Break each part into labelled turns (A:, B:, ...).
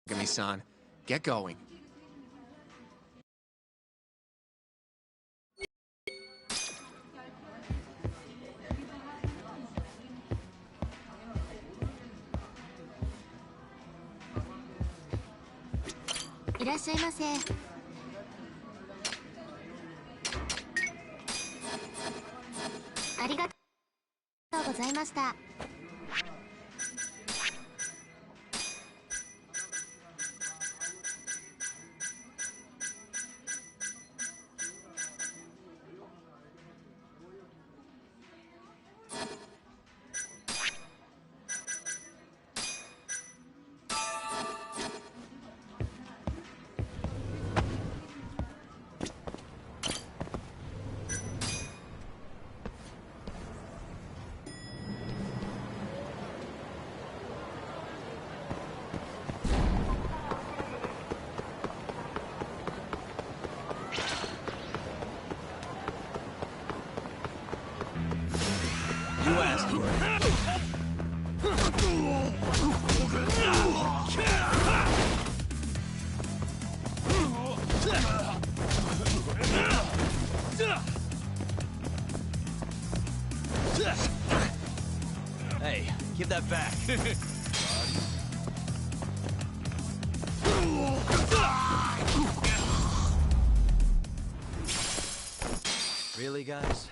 A: Yagami-san, get going.
B: Hey, give that back. Really, guys?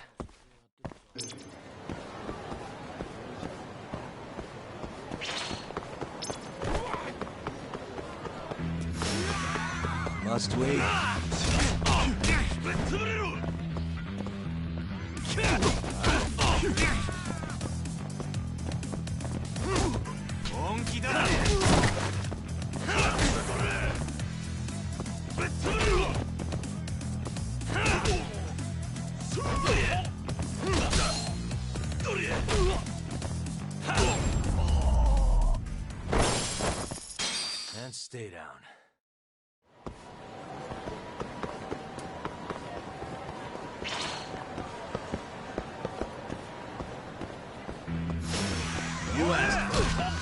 B: Must we? And stay down. You asked for it.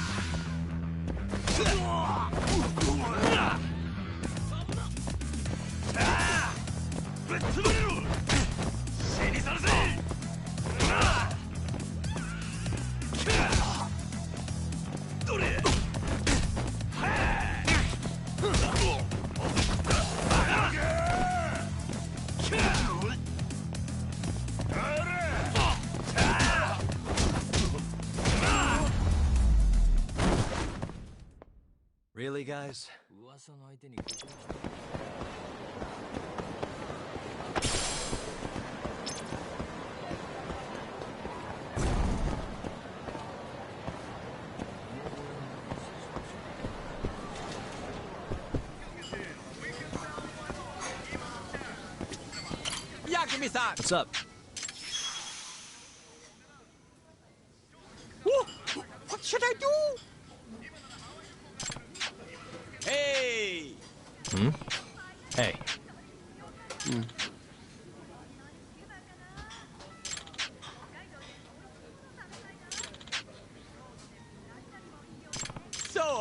B: Really, guys?
A: Yagami-san!
B: What's up?
A: What should I do? Hey!
B: Hmm? Hey.
A: So,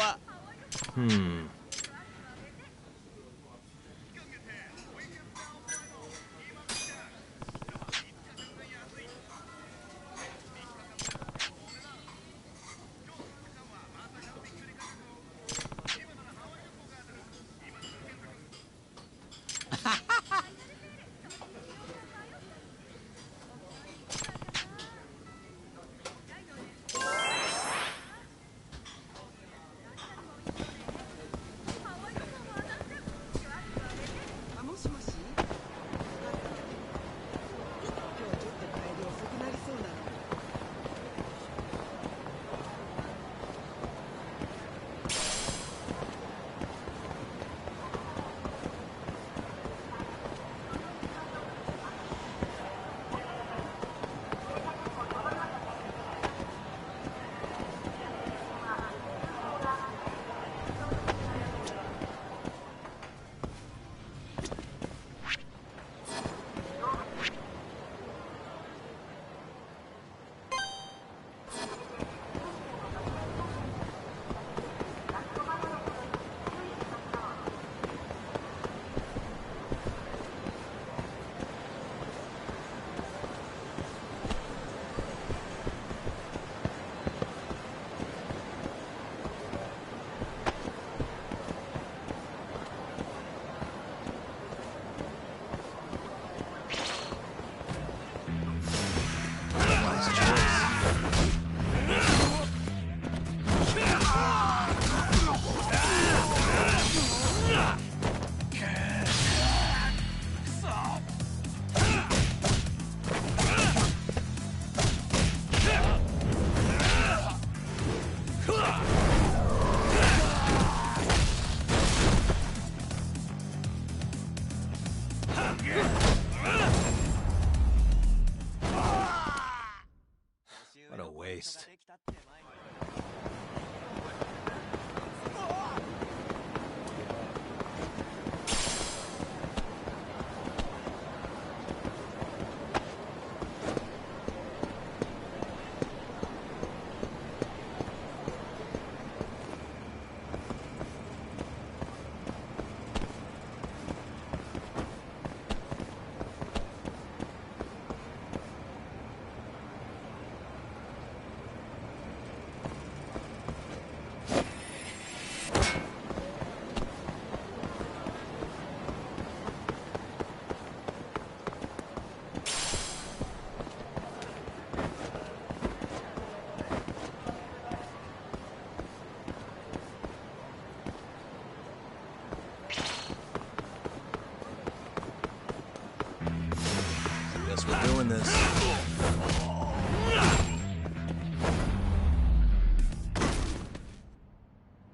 B: doing this.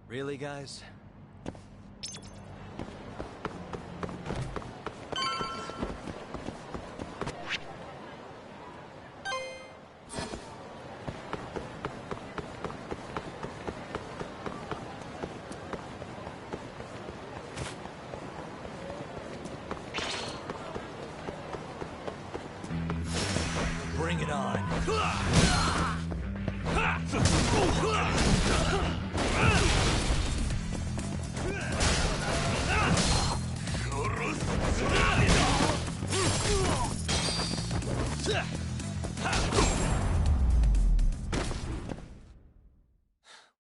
B: Really, guys? Bring it on.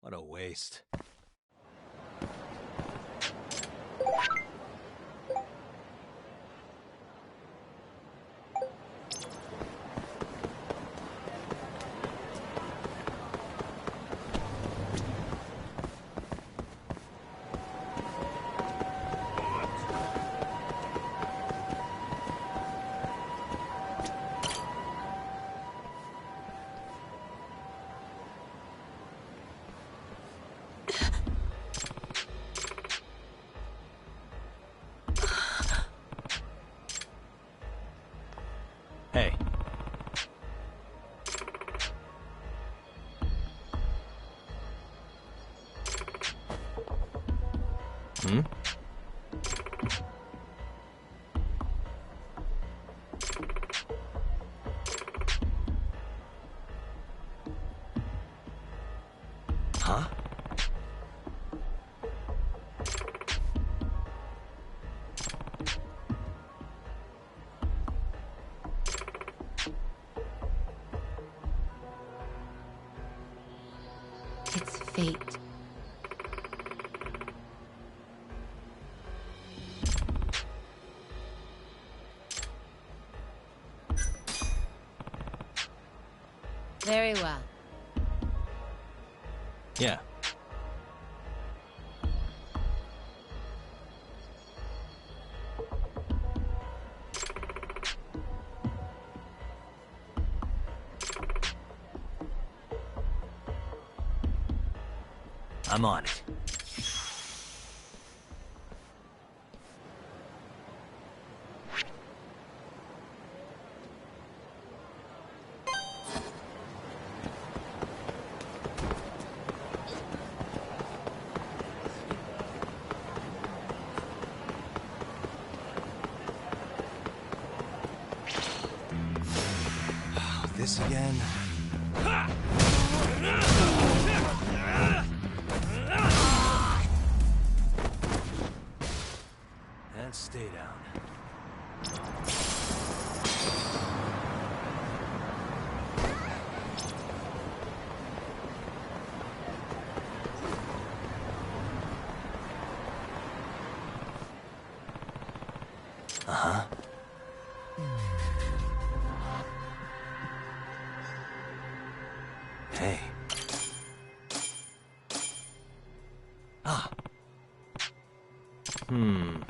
B: What a waste. Hey. Hmm? Huh?
C: It's fate. Very well.
B: Yeah. I'm on it. This again? And stay down. Uh-huh. Hey. Ah. Hmm.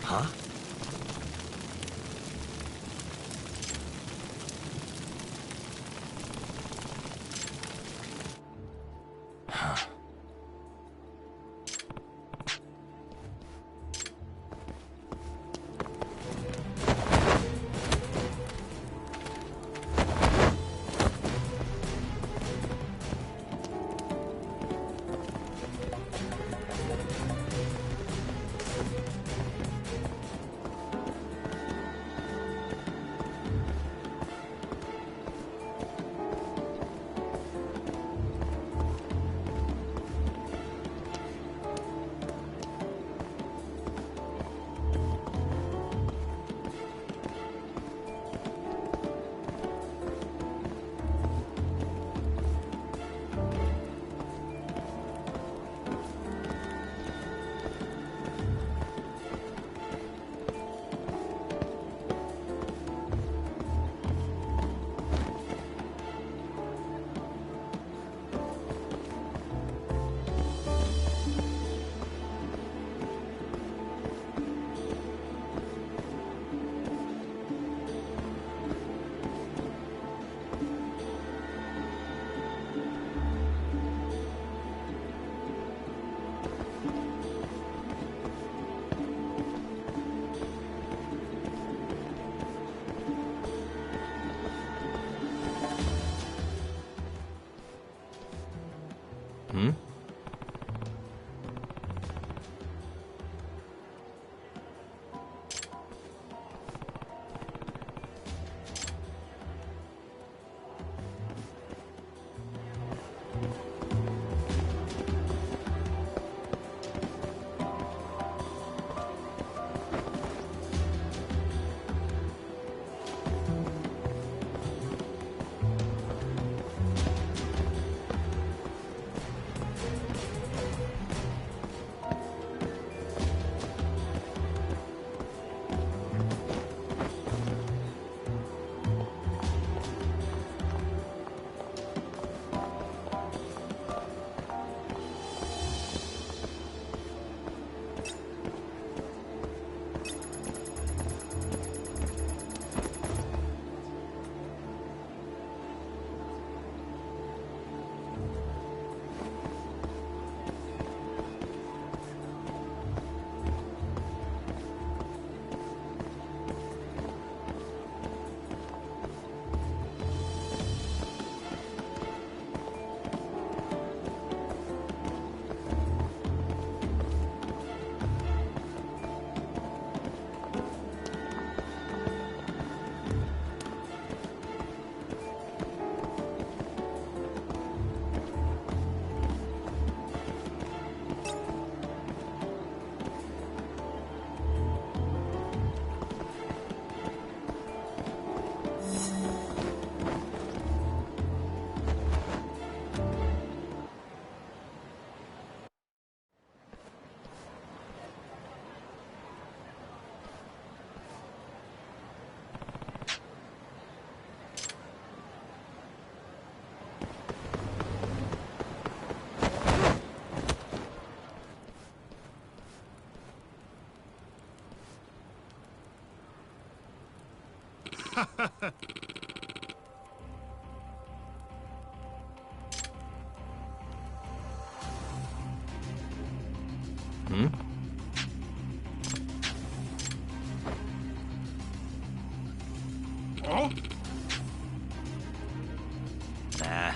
B: Huh? Hmm? Hmm?
A: Oh?
B: Nah.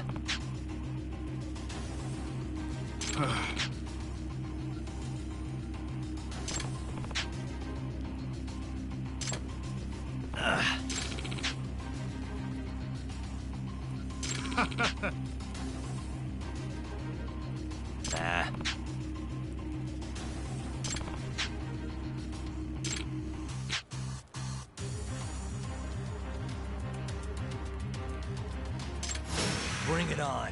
B: Nah. Bring it on.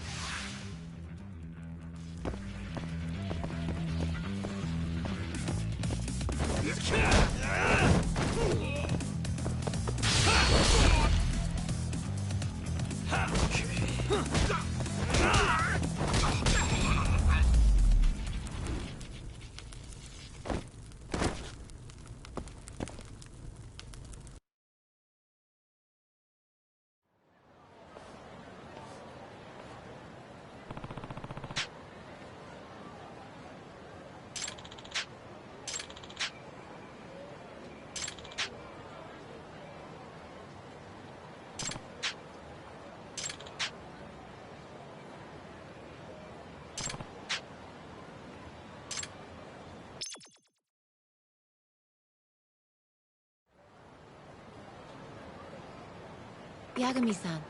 C: Yagami-san.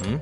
B: Hmm?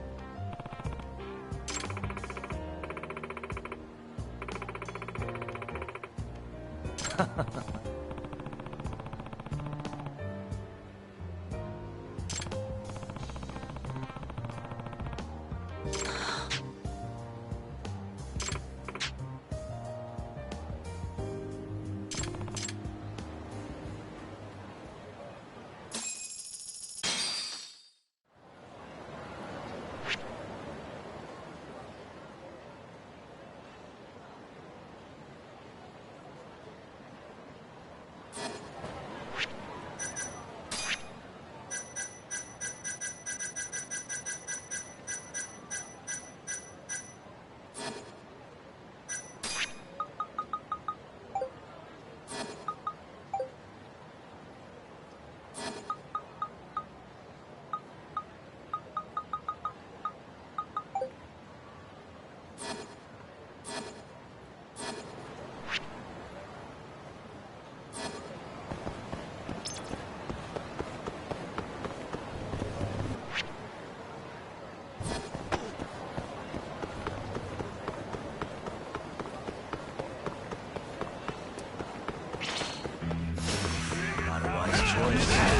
B: Not a wise choice.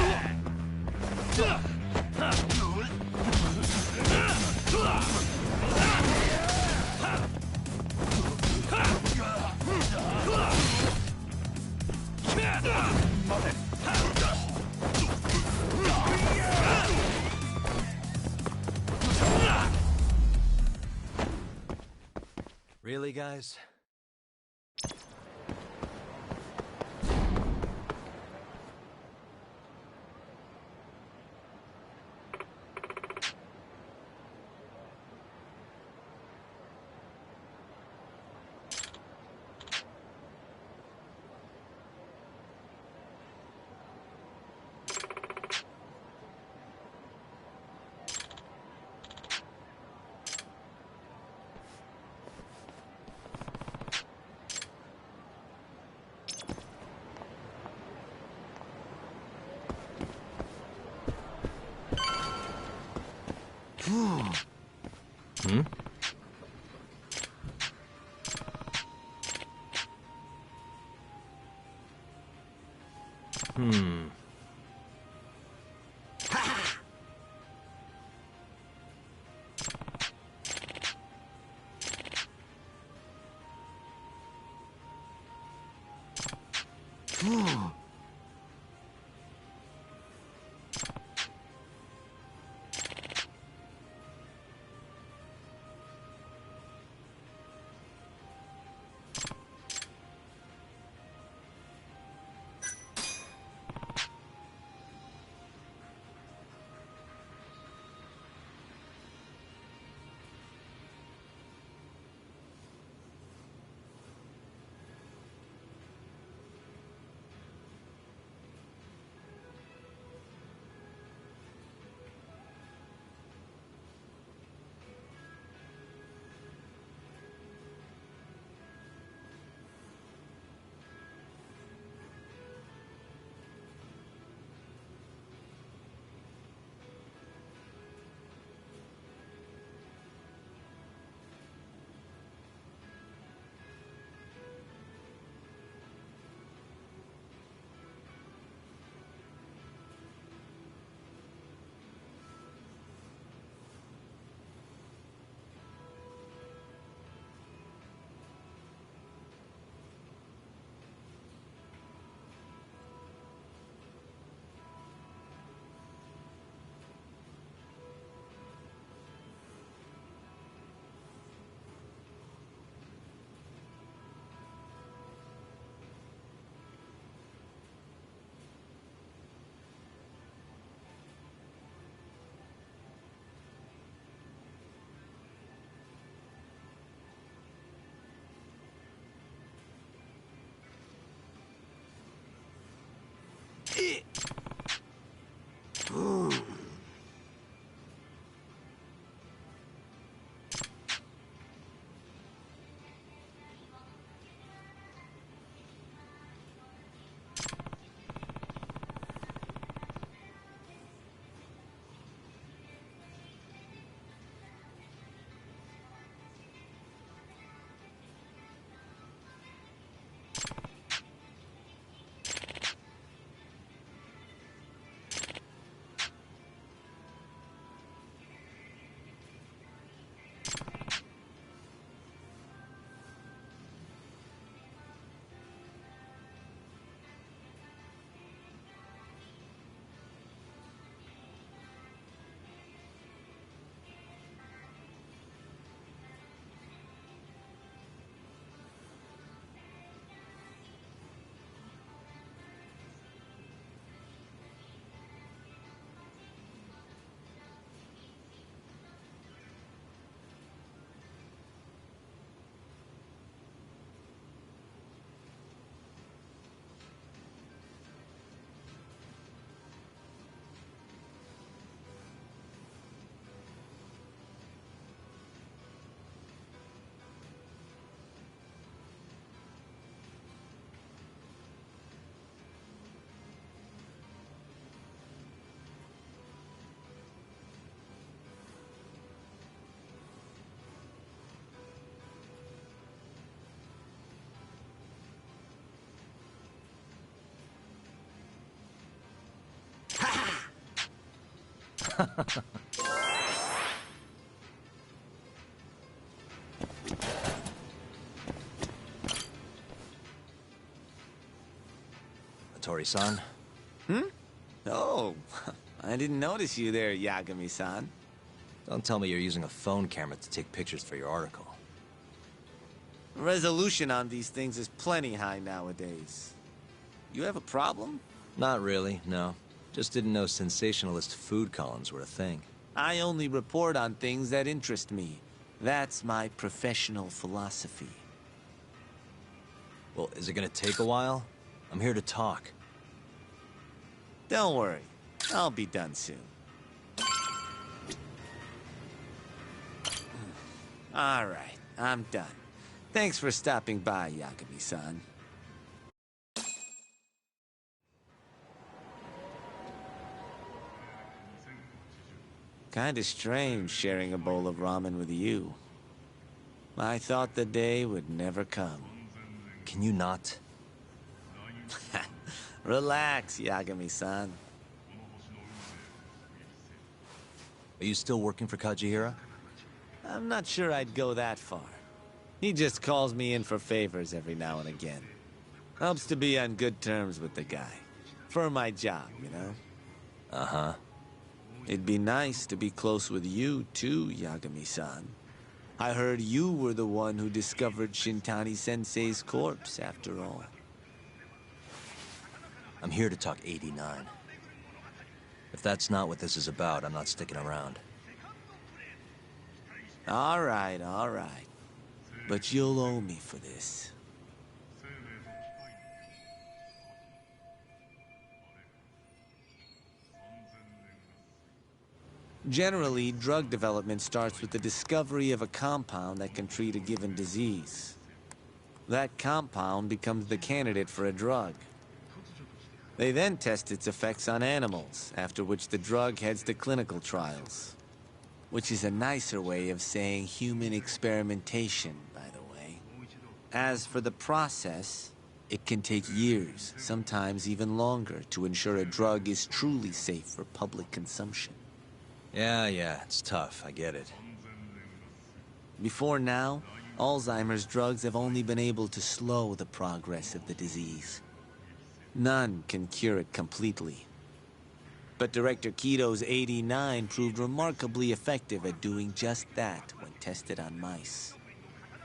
B: Really, guys? Hmm? Hmm. Tori-san?
A: Oh, I didn't notice you there, Yagami-san.
B: Don't tell me you're using a phone camera to take pictures for your article.
A: Resolution on these things is plenty high nowadays. You have a problem?
B: Not really, no. Just didn't know sensationalist food columns were a thing.
A: I only report on things that interest me. That's my professional philosophy.
B: Well, is it gonna take a while? I'm here to talk.
A: Don't worry, I'll be done soon. All right, I'm done. Thanks for stopping by, Yagami-san. Kinda strange sharing a bowl of ramen with you. I thought the day would never come.
B: Can you not?
A: Relax, Yagami-san.
B: Are you still working for Kajihira?
A: I'm not sure I'd go that far. He just calls me in for favors every now and again. Helps to be on good terms with the guy. For my job, you know?
B: Uh-huh.
A: It'd be nice to be close with you, too, Yagami-san. I heard you were the one who discovered Shintani-sensei's corpse, after all.
B: I'm here to talk 89. If that's not what this is about, I'm not sticking around.
A: All right. But you'll owe me for this. Generally, drug development starts with the discovery of a compound that can treat a given disease. That compound becomes the candidate for a drug. They then test its effects on animals, after which the drug heads to clinical trials. Which is a nicer way of saying human experimentation, by the way. As for the process, it can take years, sometimes even longer, to ensure a drug is truly safe for public consumption.
B: Yeah, it's tough, I get it.
A: Before now, Alzheimer's drugs have only been able to slow the progress of the disease. None can cure it completely. But Director Kito's 89 proved remarkably effective at doing just that when tested on mice.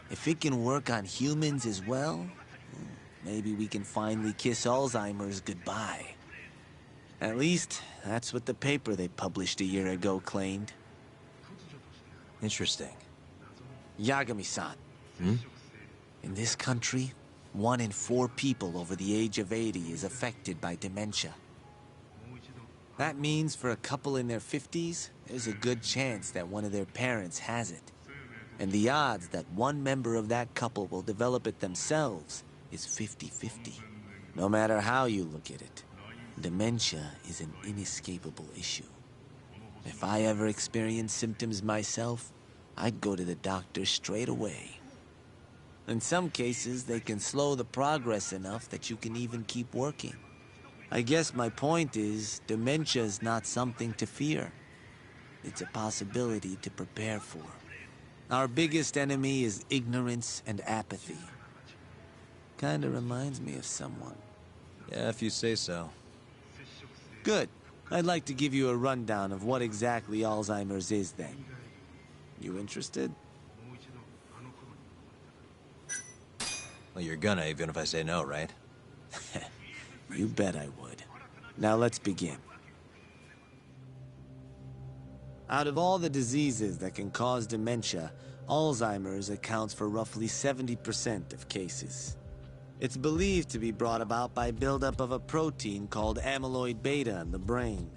A: If it can work on humans as well, maybe we can finally kiss Alzheimer's goodbye. At least, that's what the paper they published a year ago claimed.
B: Interesting.
A: Yagami-san. In this country, 1 in 4 people over the age of 80 is affected by dementia. That means for a couple in their 50s, there's a good chance that one of their parents has it. And the odds that one member of that couple will develop it themselves is 50-50. No matter how you look at it, dementia is an inescapable issue. If I ever experienced symptoms myself, I'd go to the doctor straight away. In some cases, they can slow the progress enough that you can even keep working. I guess my point is, dementia is not something to fear. It's a possibility to prepare for. Our biggest enemy is ignorance and apathy. Kinda reminds me of someone.
B: Yeah, if you say so.
A: Good. I'd like to give you a rundown of what exactly Alzheimer's is then. You interested?
B: Well, you're gonna, even if I say no, right?
A: You bet I would. Now let's begin. Out of all the diseases that can cause dementia, Alzheimer's accounts for roughly 70% of cases. It's believed to be brought about by buildup of a protein called amyloid beta in the brain.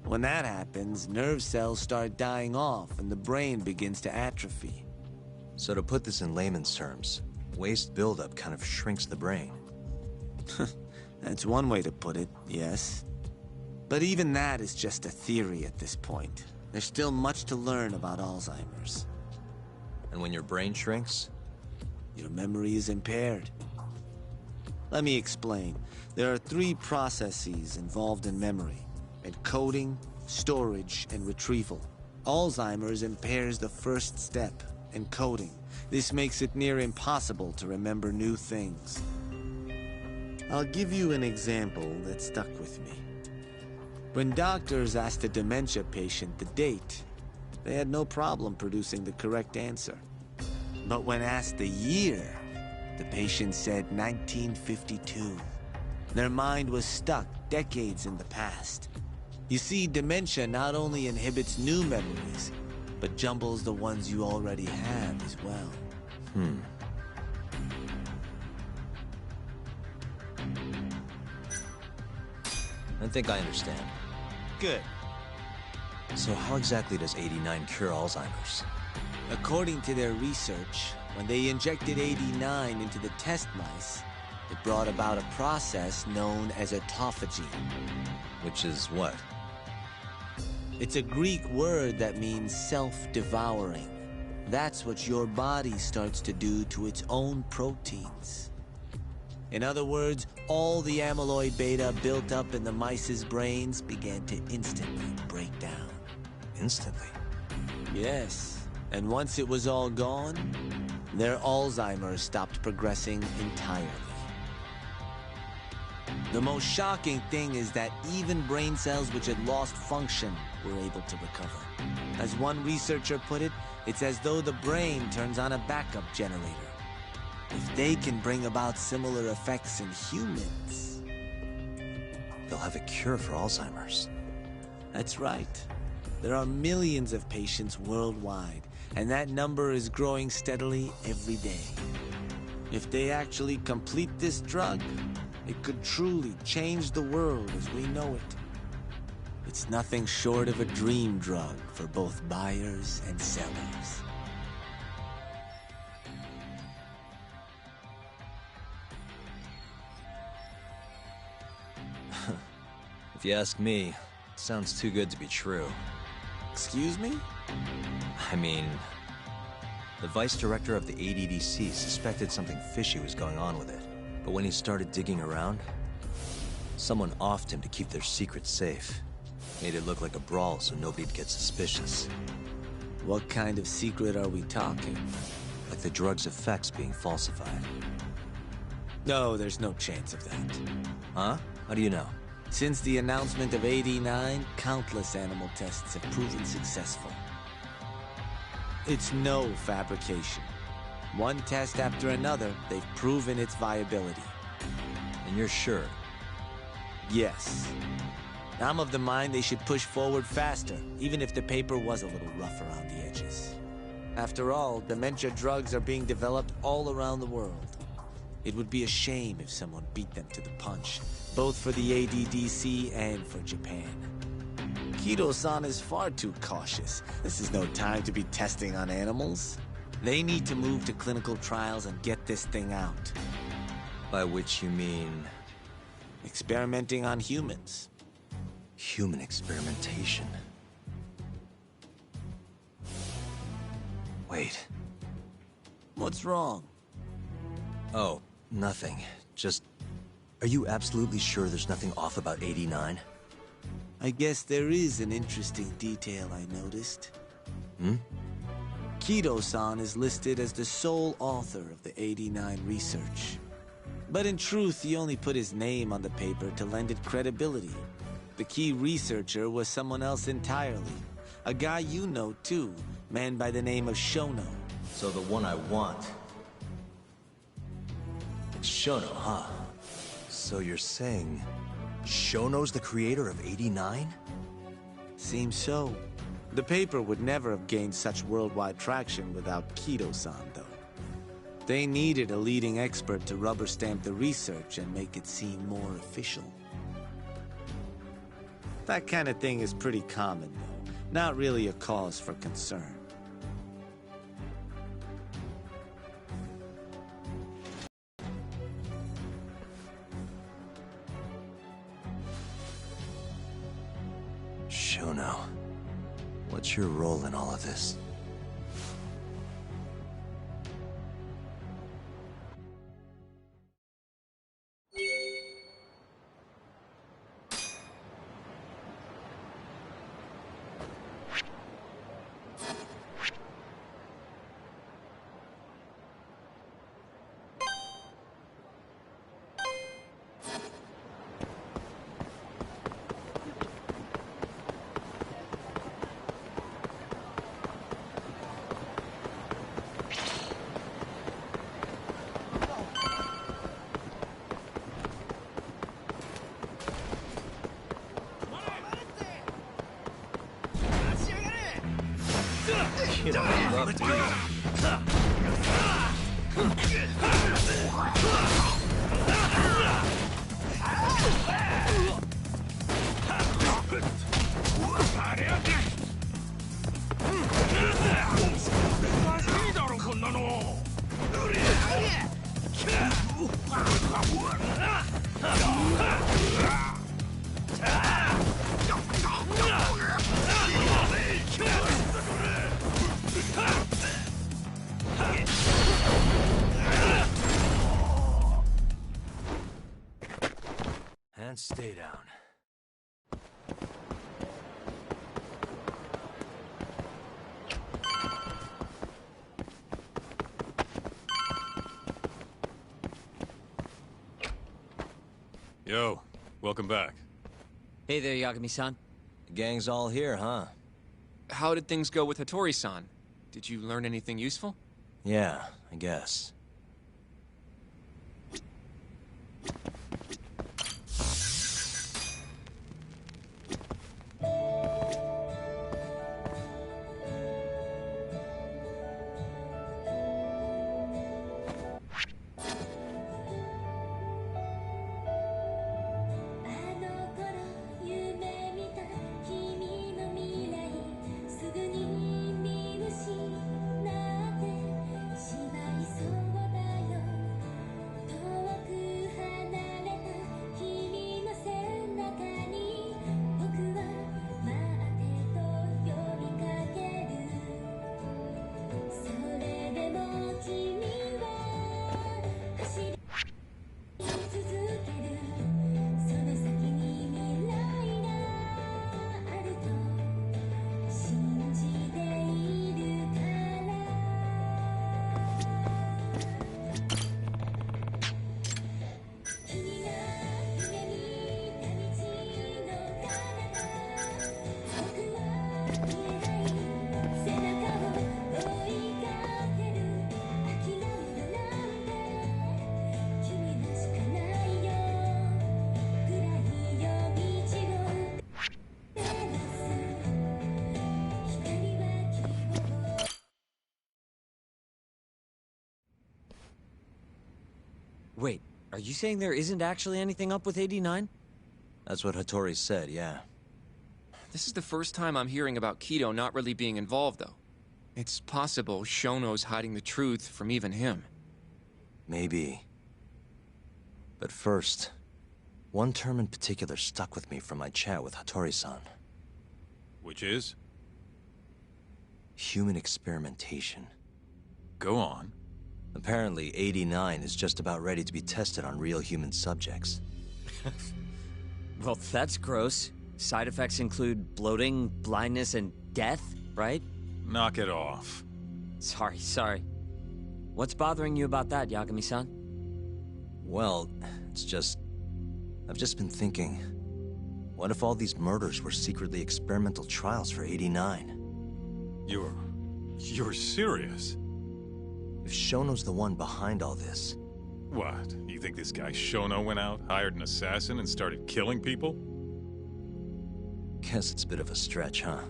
A: When that happens, nerve cells start dying off and the brain begins to atrophy.
B: So to put this in layman's terms, waste buildup kind of shrinks the brain.
A: That's one way to put it, yes. But even that is just a theory at this point. There's still much to learn about Alzheimer's.
B: And when your brain shrinks?
A: Your memory is impaired. Let me explain. There are 3 processes involved in memory: encoding, storage, and retrieval. Alzheimer's impairs the first step, encoding. This makes it near impossible to remember new things. I'll give you an example that stuck with me. When doctors asked a dementia patient the date, they had no problem producing the correct answer. But when asked the year, the patient said 1952. Their mind was stuck decades in the past. You see, dementia not only inhibits new memories, but jumbles the ones you already have as well.
B: I think I understand.
A: Good.
B: So how exactly does 89 cure Alzheimer's?
A: According to their research, when they injected 89 into the test mice, it brought about a process known as autophagy.
B: Which is what?
A: It's a Greek word that means self-devouring. That's what your body starts to do to its own proteins. In other words, all the amyloid beta built up in the mice's brains began to instantly break down.
B: Instantly?
A: Yes, and once it was all gone, their Alzheimer's stopped progressing entirely. The most shocking thing is that even brain cells which had lost function were able to recover. As one researcher put it, it's as though the brain turns on a backup generator. If they can bring about similar effects in humans...
B: They'll have a cure for Alzheimer's.
A: That's right. There are millions of patients worldwide, and that number is growing steadily every day. If they actually complete this drug, it could truly change the world as we know it. It's nothing short of a dream drug for both buyers and sellers.
B: If you ask me, it sounds too good to be true.
A: Excuse me?
B: I mean, the vice director of the ADDC suspected something fishy was going on with it. But when he started digging around, someone offed him to keep their secret safe. Made it look like a brawl so nobody'd get suspicious.
A: What kind of secret are we talking?
B: Like the drug's effects being falsified.
A: No, there's no chance of that.
B: Huh? How do you know?
A: Since the announcement of 89, countless animal tests have proven successful. It's no fabrication. One test after another, they've proven its viability.
B: And you're sure?
A: Yes. I'm of the mind they should push forward faster, even if the paper was a little rough around the edges. After all, dementia drugs are being developed all around the world. It would be a shame if someone beat them to the punch, both for the ADDC and for Japan. Kido-san is far too cautious. This is no time to be testing on animals. They need to move to clinical trials and get this thing out.
B: By which you mean...
A: Experimenting on humans.
B: human experimentation. Wait.
A: What's wrong?
B: Oh, nothing. Just... Are you absolutely sure there's nothing off about 89?
A: I guess there is an interesting detail I noticed. Kido-san is listed as the sole author of the 89 research. But in truth, he only put his name on the paper to lend it credibility. The key researcher was someone else entirely. A guy you know too, man by the name of Shono.
B: So the one I want... It's Shono, huh? So you're saying... Shono's the creator of 89?
A: Seems so. The paper would never have gained such worldwide traction without Kido-san, though. They needed a leading expert to rubber stamp the research and make it seem more official. That kind of thing is pretty common, though. Not really a cause for concern.
B: Shono, what's your role in all of this? Kid, I love to. And stay down.
D: Yo, welcome back.
E: Hey there, Yagami-san.
B: The gang's all here, huh?
E: How did things go with Hattori-san? Did you learn anything useful?
B: Yeah, I guess.
F: Wait, are you saying there isn't actually anything up with 89?
B: That's what Hattori said, yeah.
E: This is the first time I'm hearing about Kido not really being involved, though. It's possible Shono's hiding the truth from even him.
B: Maybe. But first, one term in particular stuck with me from my chat with Hattori-san.
D: Which is?
B: Human experimentation.
D: Go on.
B: Apparently, 89 is just about ready to be tested on real human subjects.
F: Well, that's gross. Side effects include bloating, blindness, and death, right?
D: Knock it off.
F: Sorry. What's bothering you about that, Yagami-san?
B: Well, it's just... I've just been thinking... What if all these murders were secretly experimental trials for 89?
D: You're serious?
B: If Shono's the one behind all this...
D: What? You think this guy Shono went out, hired an assassin, and started killing people?
B: Guess it's a bit of a stretch, huh?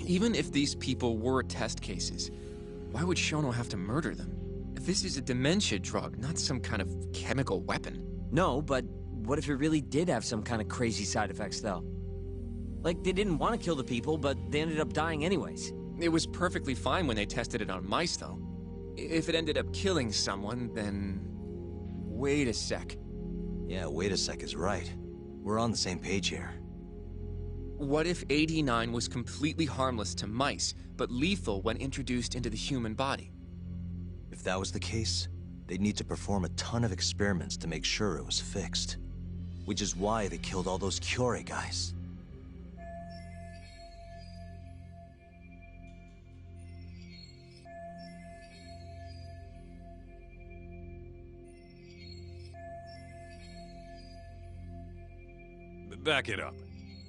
E: Even if these people were test cases, why would Shono have to murder them? This is a dementia drug, not some kind of chemical weapon.
F: No, but what if it really did have some kind of crazy side effects, though? Like, they didn't want to kill the people, but they ended up dying anyways.
E: It was perfectly fine when they tested it on mice, though. If it ended up killing someone, then... Wait a sec.
B: Yeah, wait a sec is right. We're on the same page here.
E: What if 89 was completely harmless to mice, but lethal when introduced into the human body?
B: If that was the case, they'd need to perform a ton of experiments to make sure it was fixed. Which is why they killed all those Kyorei guys.
D: Back it up.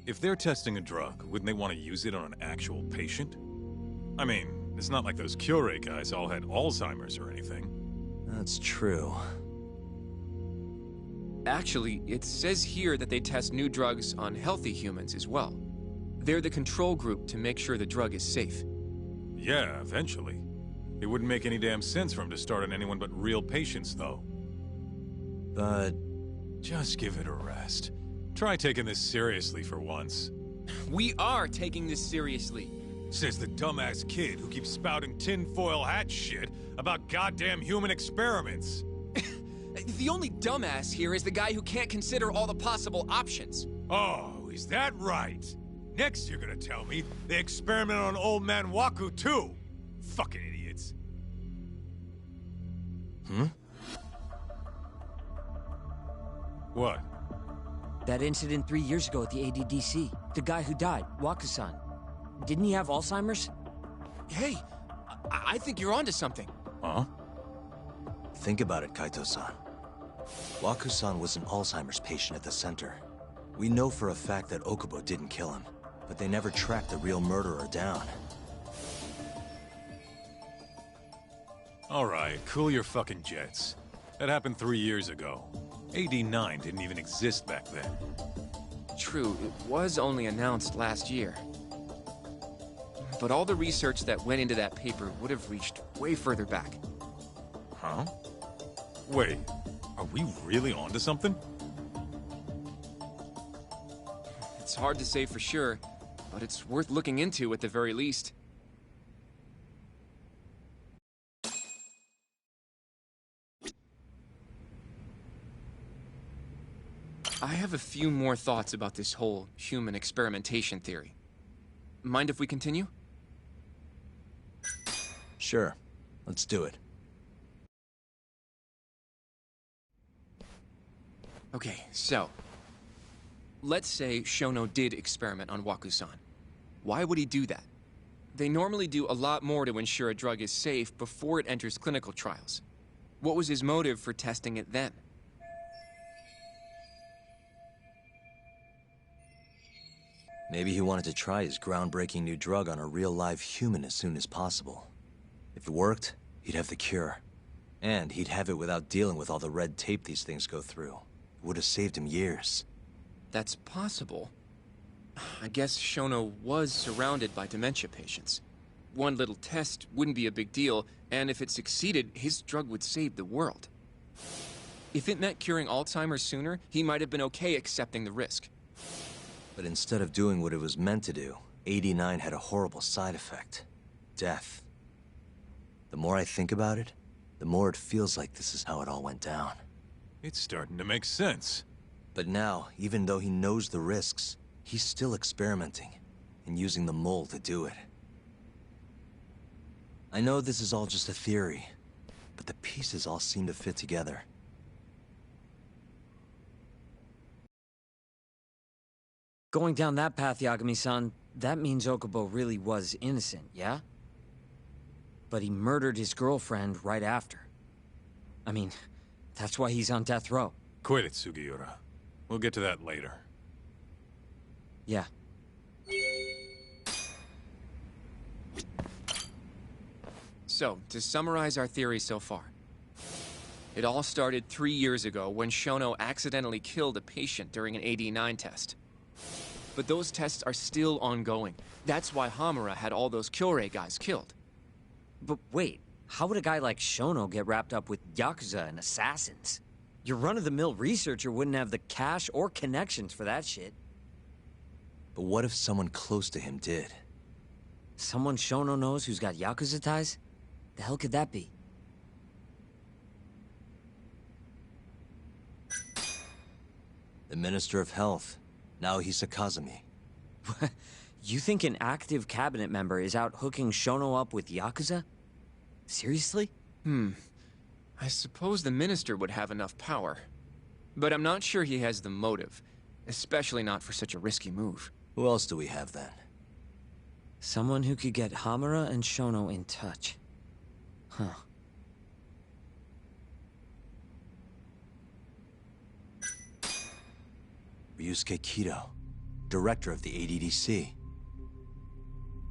D: If they're testing a drug, wouldn't they want to use it on an actual patient? I mean, it's not like those Kyorei guys all had Alzheimer's or anything.
B: That's true.
E: Actually, it says here that they test new drugs on healthy humans as well. They're the control group to make sure the drug is safe.
D: Yeah, eventually. It wouldn't make any damn sense for him to start on anyone but real patients, though.
B: But...
D: Just give it a rest. Try taking this seriously for once.
E: We are taking this seriously.
D: Says the dumbass kid who keeps spouting tinfoil hat shit about goddamn human experiments.
E: The only dumbass here is the guy who can't consider all the possible options.
D: Oh, is that right? Next you're gonna tell me they experiment on old man Waku too. Fucking idiots. What?
F: That incident 3 years ago at the ADDC. The guy who died, Waku-san. Didn't he have Alzheimer's?
E: Hey, I think you're onto something.
D: Huh?
B: Think about it, Kaito-san. Waku-san was an Alzheimer's patient at the center. We know for a fact that Okubo didn't kill him, but they never tracked the real murderer down.
D: Alright, cool your fucking jets. That happened 3 years ago. 89 didn't even exist back then.
E: True, it was only announced last year. But all the research that went into that paper would have reached way further back.
D: Huh? Wait, are we really onto something?
E: It's hard to say for sure, but it's worth looking into at the very least. I have a few more thoughts about this whole human experimentation theory. Mind if we continue?
B: Sure. Let's do it.
E: Okay, so... let's say Shono did experiment on Waku-san. Why would he do that? They normally do a lot more to ensure a drug is safe before it enters clinical trials. What was his motive for testing it then?
B: Maybe he wanted to try his groundbreaking new drug on a real live human as soon as possible. If it worked, he'd have the cure. And he'd have it without dealing with all the red tape these things go through. It would have saved him years.
E: That's possible. I guess Shono was surrounded by dementia patients. One little test wouldn't be a big deal, and if it succeeded, his drug would save the world. If it meant curing Alzheimer's sooner, he might have been okay accepting the risk.
B: But instead of doing what it was meant to do, 89 had a horrible side effect. Death. The more I think about it, the more it feels like this is how it all went down.
D: It's starting to make sense.
B: But now, even though he knows the risks, he's still experimenting and using the mole to do it. I know this is all just a theory, but the pieces all seem to fit together.
F: Going down that path, Yagami-san, that means Okubo really was innocent, yeah? But he murdered his girlfriend right after. I mean, that's why he's on death row.
D: Quit it, Sugiura. We'll get to that later.
F: Yeah.
E: So, to summarize our theory so far. It all started 3 years ago when Shono accidentally killed a patient during an AD9 test. But those tests are still ongoing. That's why Hamura had all those Kyorei guys killed.
F: But wait, how would a guy like Shono get wrapped up with Yakuza and assassins? Your run-of-the-mill researcher wouldn't have the cash or connections for that shit.
B: But what if someone close to him did?
F: Someone Shono knows who's got Yakuza ties? The hell could that be?
B: The Minister of Health, Naohisa Kazumi.
F: You think an active cabinet member is out hooking Shono up with Yakuza? Seriously?
E: I suppose the minister would have enough power. But I'm not sure he has the motive. Especially not for such a risky move.
B: Who else do we have then?
F: Someone who could get Hamura and Shono in touch. Huh.
B: Ryusuke Kido, director of the ADDC.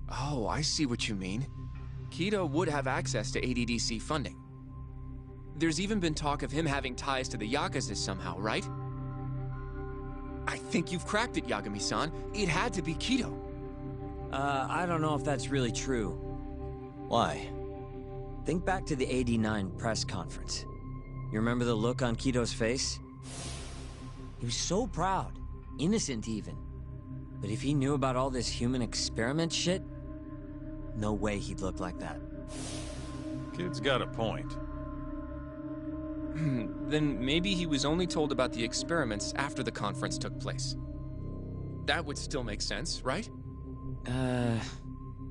E: Oh, I see what you mean. Kido would have access to ADDC funding. There's even been talk of him having ties to the Yakuza somehow, right? I think you've cracked it, Yagami-san. It had to be Kido.
F: I don't know if that's really true.
B: Why?
F: Think back to the '89 press conference. You remember the look on Kido's face? He was so proud, innocent even. But if he knew about all this human experiment shit, no way he'd look like that.
D: Kid's got a point.
E: Then maybe he was only told about the experiments after the conference took place. That would still make sense, right?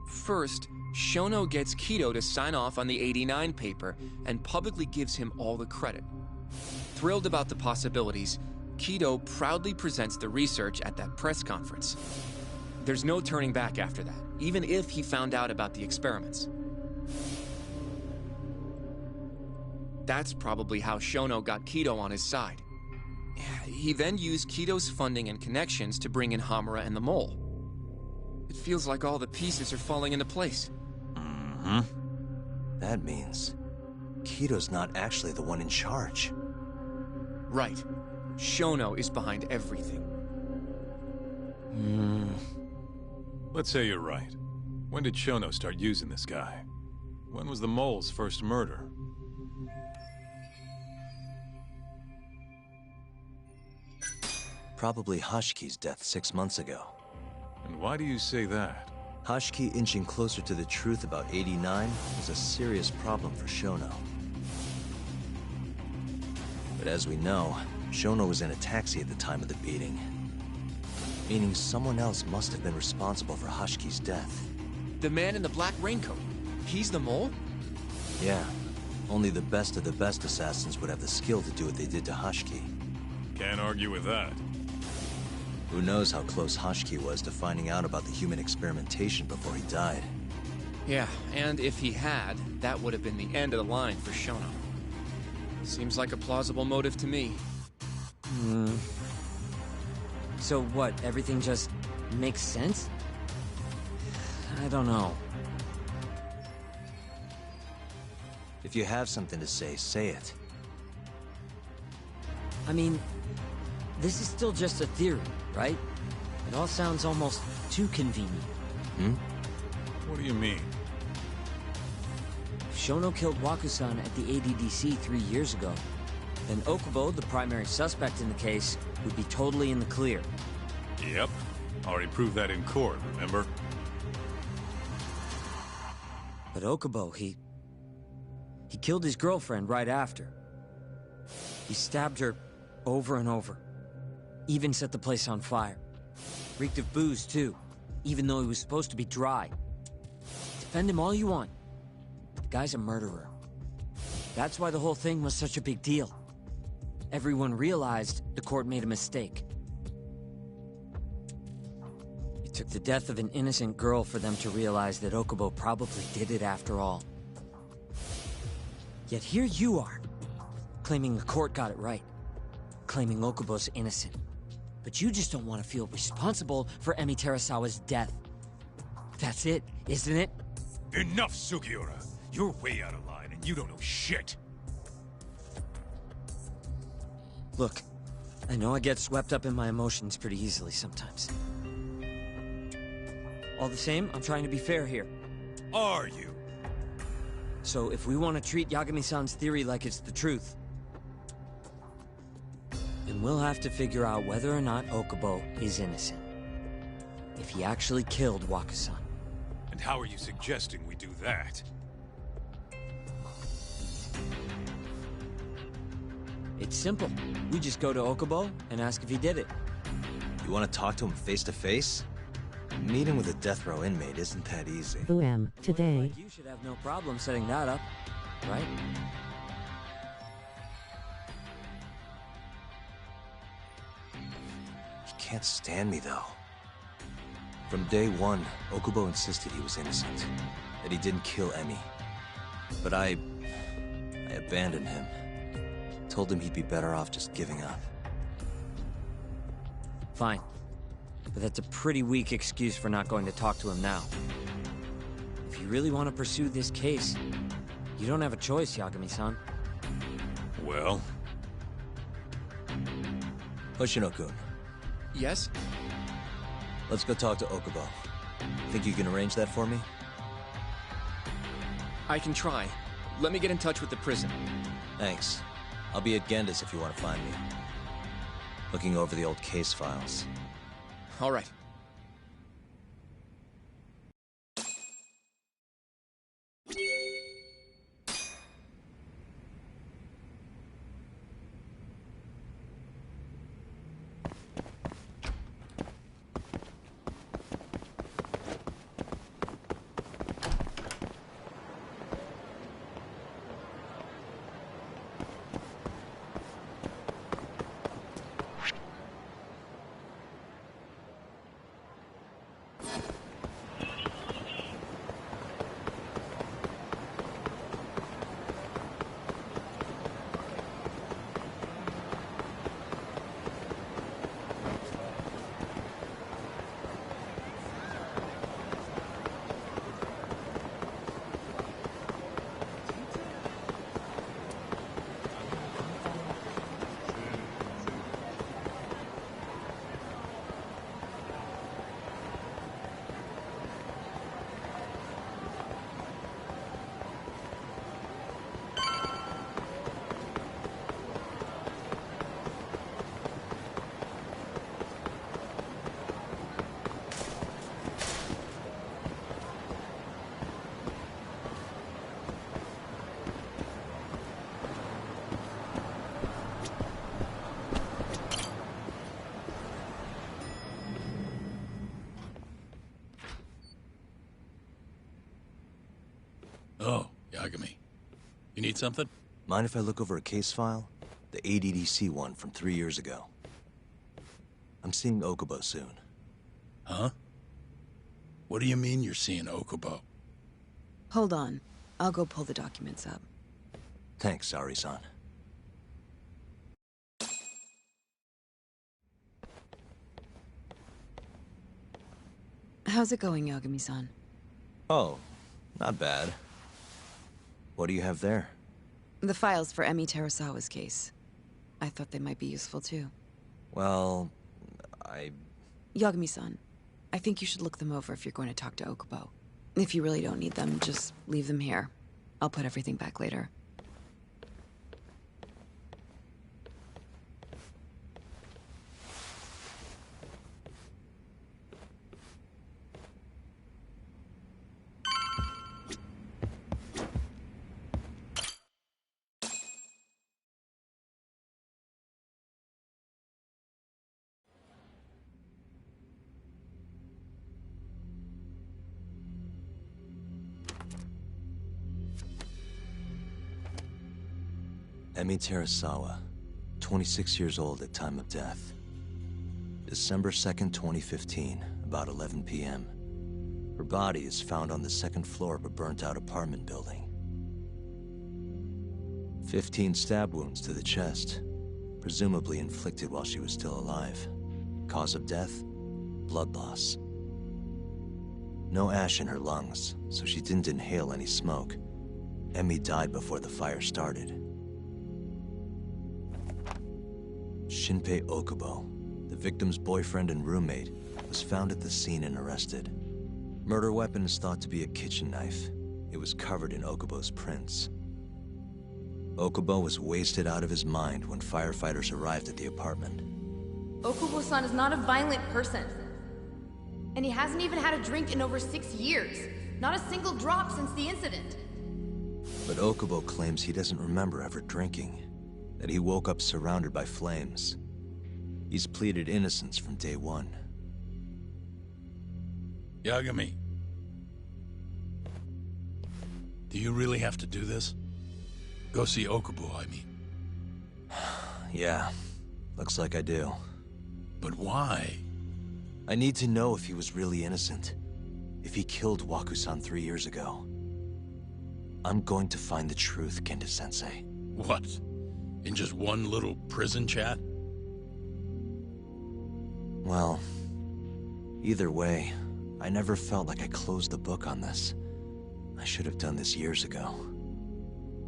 E: First, Shono gets Kido to sign off on the '89 paper and publicly gives him all the credit. Thrilled about the possibilities, Kido proudly presents the research at that press conference. There's no turning back after that, even if he found out about the experiments. That's probably how Shono got Kido on his side. He then used Kido's funding and connections to bring in Hamura and the Mole. It feels like all the pieces are falling into place.
B: That means Kido's not actually the one in charge.
E: Right. Shono is behind everything.
D: Let's say you're right. When did Shono start using this guy? When was the Mole's first murder?
B: Probably Hashiki's death 6 months ago.
D: And why do you say that?
B: Hashiki inching closer to the truth about 89 was a serious problem for Shono. But as we know, Shono was in a taxi at the time of the beating. Meaning someone else must have been responsible for Hashiki's death.
E: The man in the black raincoat. He's the Mole?
B: Yeah. Only the best of the best assassins would have the skill to do what they did to Hashiki.
D: Can't argue with that.
B: Who knows how close Hashiki was to finding out about the human experimentation before he died.
E: Yeah, and if he had, that would have been the end of the line for Shono. Seems like a plausible motive to me.
F: So what, everything just makes sense? I don't know.
B: If you have something to say it.
F: I mean, this is still just a theory, right? It all sounds almost too convenient.
D: What do you mean?
F: If Shono killed Wakusan at the ADDC 3 years ago, then Okubo, the primary suspect in the case, would be totally in the clear.
D: Yep. Already proved that in court, remember?
F: But Okubo, he killed his girlfriend right after. He stabbed her over and over. Even set the place on fire. Reeked of booze, too, even though he was supposed to be dry. Defend him all you want. The guy's a murderer. That's why the whole thing was such a big deal. Everyone realized the court made a mistake. It took the death of an innocent girl for them to realize that Okubo probably did it after all. Yet here you are, claiming the court got it right, claiming Okubo's innocent. But you just don't want to feel responsible for Emi Terasawa's death. That's it, isn't it?
D: Enough, Sugiura! You're way out of line, and you don't know shit!
F: Look, I know I get swept up in my emotions pretty easily sometimes. All the same, I'm trying to be fair here.
D: Are you?
F: So if we want to treat Yagami-san's theory like it's the truth, then we'll have to figure out whether or not Okubo is innocent. If he actually killed Waku-san.
D: And how are you suggesting we do that?
F: It's simple. We just go to Okubo and ask if he did it.
B: You want to talk to him face to face? Meeting with a death row inmate isn't that easy.
G: Who am today?
F: Like you should have no problem setting that up, right?
B: He can't stand me, though. From day one, Okubo insisted he was innocent, that he didn't kill Emi. But I abandoned him. Told him he'd be better off just giving up.
F: Fine. But that's a pretty weak excuse for not going to talk to him now. If you really want to pursue this case, you don't have a choice, Yagami-san.
D: Well?
B: Hoshino-kun,
E: Yes?
B: let's go talk to Okubo. Think you can arrange that for me?
E: I can try. Let me get in touch with the prison.
B: Thanks. I'll be at Genda's if you want to find me. Looking over the old case files.
E: All right.
H: Oh, Yagami. You need something?
B: Mind if I look over a case file? The ADDC one from 3 years ago. I'm seeing Okubo soon.
H: Huh? What do you mean you're seeing Okubo?
I: Hold on. I'll go pull the documents up.
B: Thanks, Ari-san.
I: How's it going, Yagami-san?
B: Oh, not bad. What do you have there?
I: The files for Emi Terasawa's case. I thought they might be useful too.
B: Well,
I: Yagami-san, I think you should look them over if you're going to talk to Okubo. If you really don't need them, just leave them here. I'll put everything back later.
B: Emi Terasawa, 26 years old at time of death. December 2nd, 2015, about 11 p.m. Her body is found on the second floor of a burnt-out apartment building. 15 stab wounds to the chest, presumably inflicted while she was still alive. Cause of death? Blood loss. No ash in her lungs, so she didn't inhale any smoke. Emi died before the fire started. Shinpei Okubo, the victim's boyfriend and roommate, was found at the scene and arrested. Murder weapon is thought to be a kitchen knife. It was covered in Okubo's prints. Okubo was wasted out of his mind when firefighters arrived at the apartment.
G: Okubo-san is not a violent person. And he hasn't even had a drink in over 6 years. Not a single drop since the incident.
B: But Okubo claims he doesn't remember ever drinking, that he woke up surrounded by flames. He's pleaded innocence from day one.
H: Yagami. Do you really have to do this? Go see Okubo, I mean.
B: Yeah, looks like I do.
H: But why?
B: I need to know if he was really innocent. If he killed Waku-san 3 years ago. I'm going to find the truth, Kenta-sensei.
H: What? In just one little prison chat?
B: Well, either way, I never felt like I closed the book on this. I should have done this years ago.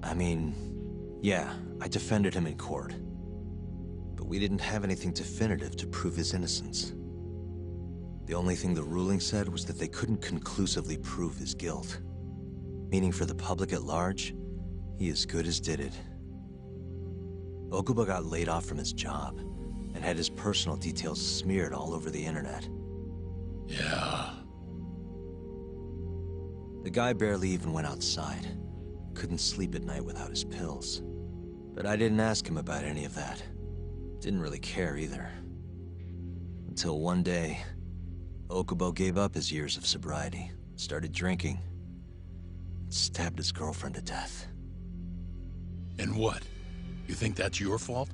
B: I mean, yeah, I defended him in court. But we didn't have anything definitive to prove his innocence. The only thing the ruling said was that they couldn't conclusively prove his guilt. Meaning for the public at large, he as good as did it. Okubo got laid off from his job, and had his personal details smeared all over the internet.
H: Yeah.
B: The guy barely even went outside. Couldn't sleep at night without his pills. But I didn't ask him about any of that. Didn't really care either. Until one day, Okubo gave up his years of sobriety, started drinking, and stabbed his girlfriend to death.
H: And what? You think that's your fault?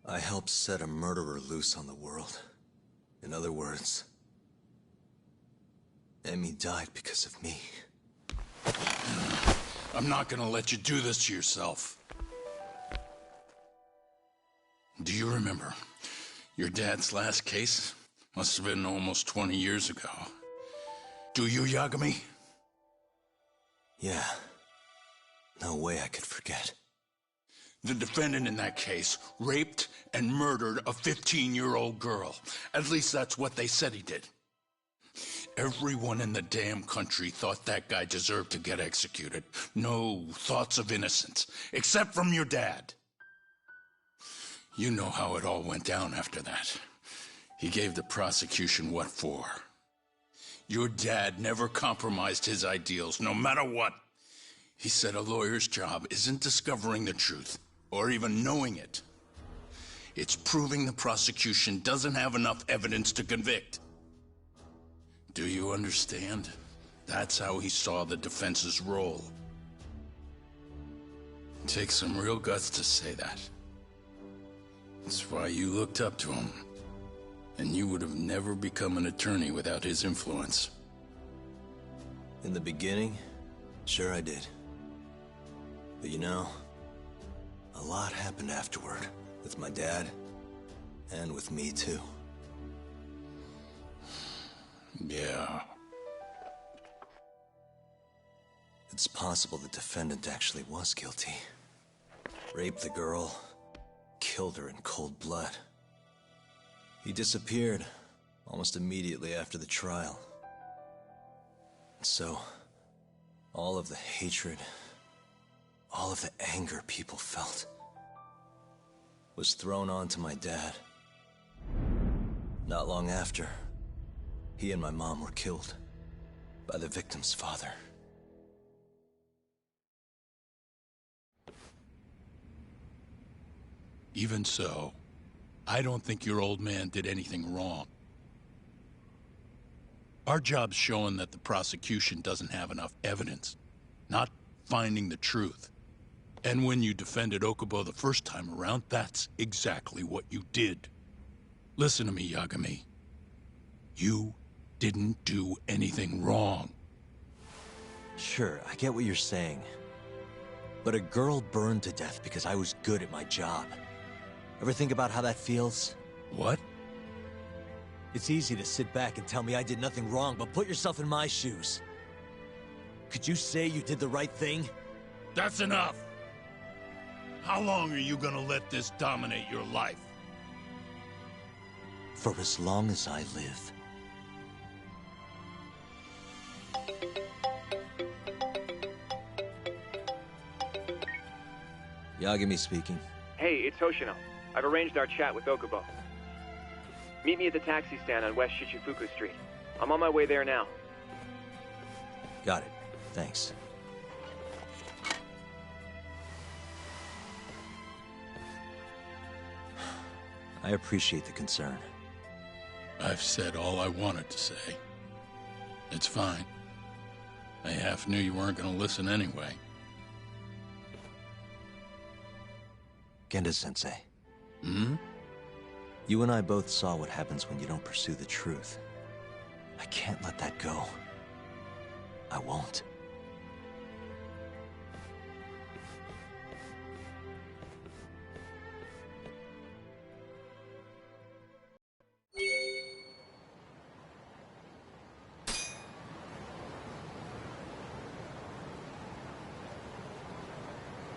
B: I helped set a murderer loose on the world. In other words, Emi died because of me.
H: I'm not gonna let you do this to yourself. Do you remember your dad's last case? Must have been almost 20 years ago. Do you, Yagami?
B: Yeah. No way I could forget.
H: The defendant in that case raped and murdered a 15-year-old girl. At least that's what they said he did. Everyone in the damn country thought that guy deserved to get executed. No thoughts of innocence, except from your dad. You know how it all went down after that. He gave the prosecution what for. Your dad never compromised his ideals, no matter what. He said a lawyer's job isn't discovering the truth, or even knowing it. It's proving the prosecution doesn't have enough evidence to convict. Do you understand? That's how he saw the defense's role. It takes some real guts to say that. That's why you looked up to him. And you would have never become an attorney without his influence.
B: In the beginning, sure I did. But you know, a lot happened afterward, with my dad, and with me too.
H: Yeah.
B: It's possible the defendant actually was guilty. Raped the girl, killed her in cold blood. He disappeared almost immediately after the trial. So, all of the hatred, all of the anger people felt, was thrown onto my dad. Not long after, he and my mom were killed by the victim's father.
H: Even so, I don't think your old man did anything wrong. Our job's showing that the prosecution doesn't have enough evidence, not finding the truth. And when you defended Okubo the first time around, that's exactly what you did. Listen to me, Yagami. You didn't do anything wrong.
B: Sure, I get what you're saying. But a girl burned to death because I was good at my job. Ever think about how that feels?
H: What?
B: It's easy to sit back and tell me I did nothing wrong, but put yourself in my shoes. Could you say you did the right thing?
H: That's enough! How long are you gonna let this dominate your life?
B: For as long as I live. Yagami speaking.
J: Hey, it's Hoshino. I've arranged our chat with Okubo. Meet me at the taxi stand on West Shichifuku Street. I'm on my way there now.
B: Got it. Thanks. I appreciate the concern.
H: I've said all I wanted to say. It's fine. I half knew you weren't gonna listen anyway.
B: Genda-sensei.
H: Hmm?
B: You and I both saw what happens when you don't pursue the truth. I can't let that go. I won't.